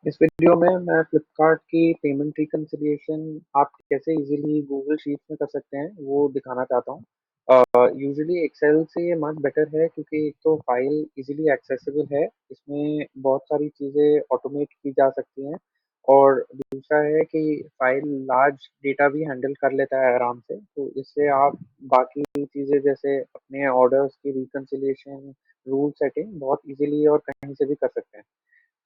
इस वीडियो में मैं फ्लिपकार्ट की पेमेंट रिकन्सिलिएशन आप कैसे इजीली गूगल शीट्स में कर सकते हैं वो दिखाना चाहता हूँ। यूजुअली एक्सेल से ये मच बेटर है क्योंकि एक तो फाइल इजीली एक्सेसिबल है, इसमें बहुत सारी चीज़ें ऑटोमेट की जा सकती हैं और दूसरा है कि फाइल लार्ज डेटा भी हैंडल कर लेता है आराम से, तो इससे आप बाकी चीज़ें जैसे अपने ऑर्डर्स की रिकन्सिलिएशन, रूल सेटिंग बहुत इजीली और कहीं से भी कर सकते हैं।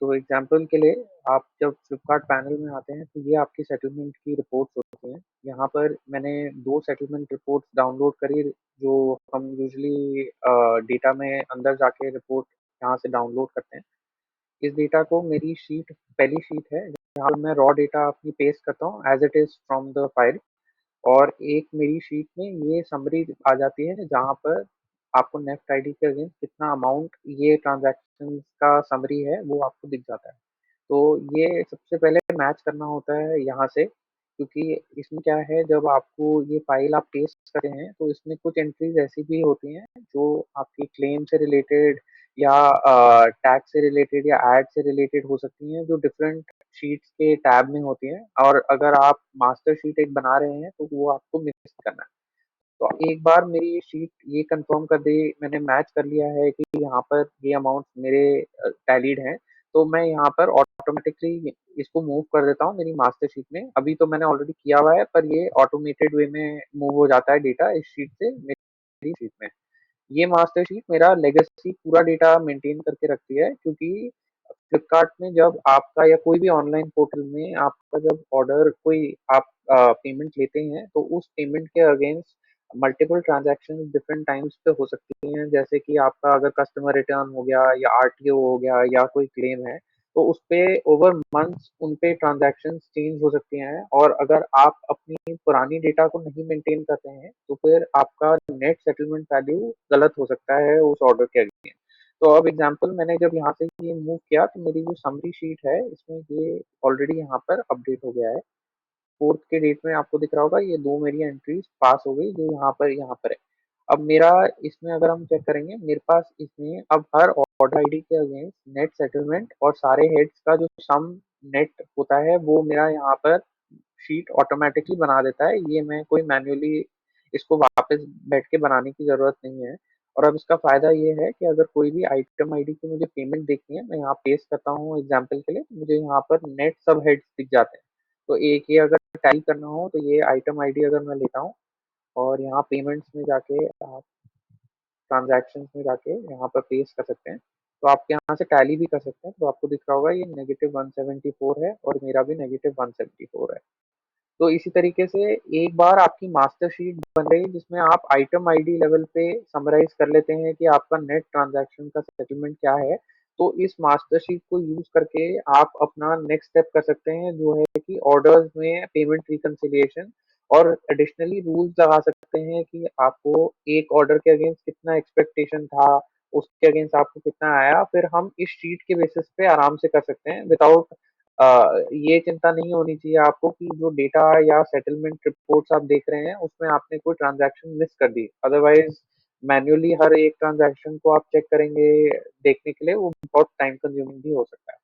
तो एग्जाम्पल के लिए आप जब फ्लिपकार्ट पैनल में आते हैं तो ये आपकी सेटलमेंट की रिपोर्ट्स होती हैं। यहाँ पर मैंने 2 सेटलमेंट रिपोर्ट्स डाउनलोड करी जो हम यूजुअली डेटा में अंदर जाके रिपोर्ट यहाँ से डाउनलोड करते हैं। इस डेटा को मेरी शीट पहली शीट है जहाँ पर मैं रॉ डेटा अपनी पेस्ट करता हूँ as it is from the file. और एक मेरी शीट में ये समरी आ जाती है जहाँ पर आपको नेफ्ट आईडी के अगेंस्ट कितना अमाउंट ये ट्रांज़ैक्शन का समरी है वो आपको दिख जाता है। तो ये सबसे पहले मैच करना होता है यहाँ से, क्योंकि इसमें क्या है जब आपको ये फ़ाइल आप पेस्ट करते हैं तो इसमें कुछ एंट्रीज़ ऐसी भी होती हैं जो आपकी क्लेम से रिलेटेड या टैक्स से रिलेटेड या ऐड से रिलेटेड हो सकती हैं जो डिफरेंट शीट्स के टैब में होती हैं और अगर आप मास्टर शीट एक बना रहे हैं तो वो आपको मिक्स करना है। तो एक बार मेरी ये शीट ये कंफर्म कर दी, मैंने मैच कर लिया है कि यहाँ पर ये अमाउंट मेरे टैलीड हैं, तो मैं यहाँ पर ऑटोमेटिकली इसको मूव कर देता हूँ मेरी मास्टर शीट में। अभी तो मैंने ऑलरेडी किया हुआ है पर ये ऑटोमेटेड वे में मूव हो जाता है डेटा इस शीट से मेरी शीट में। ये मास्टर शीट मेरा लेगेसी पूरा डेटा मेंटेन करके रखती है, क्योंकि फ्लिपकार्ट में जब आपका या कोई भी ऑनलाइन पोर्टल में आपका जब ऑर्डर कोई आप पेमेंट लेते हैं तो उस पेमेंट के against multiple transaction different times पे हो सकती हैं, जैसे कि आपका अगर कस्टमर रिटर्न हो गया या आरटीओ हो गया या कोई क्लेम है तो उस पे ओवर मंथ्स उन पे ट्रांजैक्शन चेंज हो सकती हैं और अगर आप अपनी पुरानी डेटा को नहीं मेंटेन करते हैं तो फिर आपका नेट सेटलमेंट वैल्यू गलत हो सकता है उस ऑर्डर के अगेंस्ट। तो अब एग्जांपल मैंने जब यहाँ से ये मूव किया तो मेरी जो समरी शीट है इसमें ये ऑलरेडी यहाँ पर अपडेट हो गया है। 4th के डेट में आपको दिख रहा होगा ये 2 मेरी एंट्रीज पास हो गई जो यहाँ पर है। अब मेरा इसमें अगर हम चेक करेंगे मेरे पास इसमें अब हर ऑर्डर आईडी के अगेंस्ट नेट सेटलमेंट और सारे हेड्स का जो सम नेट होता है वो मेरा यहाँ पर शीट ऑटोमेटिकली बना देता है। ये मैं कोई मैन्युअली इसको वापस बैठ के बनाने की ज़रूरत नहीं है। और अब इसका फ़ायदा ये है कि अगर कोई भी आइटम आईडी की मुझे पेमेंट देखनी है, मैं यहाँ पेस्ट करता हूँ एग्ज़ाम्पल के लिए, तो मुझे यहाँ पर नेट सब हेड्स दिख जाते हैं। तो एक ये अगर टैली करना हो तो ये आइटम आईडी अगर मैं लेता हूँ और यहाँ पेमेंट्स में जाके आप ट्रांज़ैक्शंस में जाके यहाँ पर पेस्ट कर सकते हैं। तो आप यहाँ से टैली भी कर सकते हैं, तो आपको दिख रहा होगा ये -174 है और मेरा भी -174 है। तो इसी तरीके से एक बार आपकी मास्टर शीट बन गई जिसमें आप आइटम आईडी लेवल पे समराइज कर लेते हैं कि आपका नेट ट्रांजैक्शन का सेटलमेंट क्या है। तो इस मास्टर शीट को यूज़ करके आप अपना नेक्स्ट स्टेप कर सकते हैं जो है कि ऑर्डर्स में पेमेंट रिकन्सिलिएशन और एडिशनली रूल्स लगा सकते हैं कि आपको एक ऑर्डर के अगेंस्ट कितना एक्सपेक्टेशन था, उसके अगेंस्ट आपको कितना आया, फिर हम इस शीट के बेसिस पे आराम से कर सकते हैं विदाउट ये चिंता नहीं होनी चाहिए आपको कि जो डेटा या सेटलमेंट रिपोर्ट्स आप देख रहे हैं उसमें आपने कोई ट्रांजैक्शन मिस कर दी। अदरवाइज मैन्युअली हर एक ट्रांजैक्शन को आप चेक करेंगे देखने के लिए वो बहुत टाइम कंज्यूमिंग भी हो सकता है।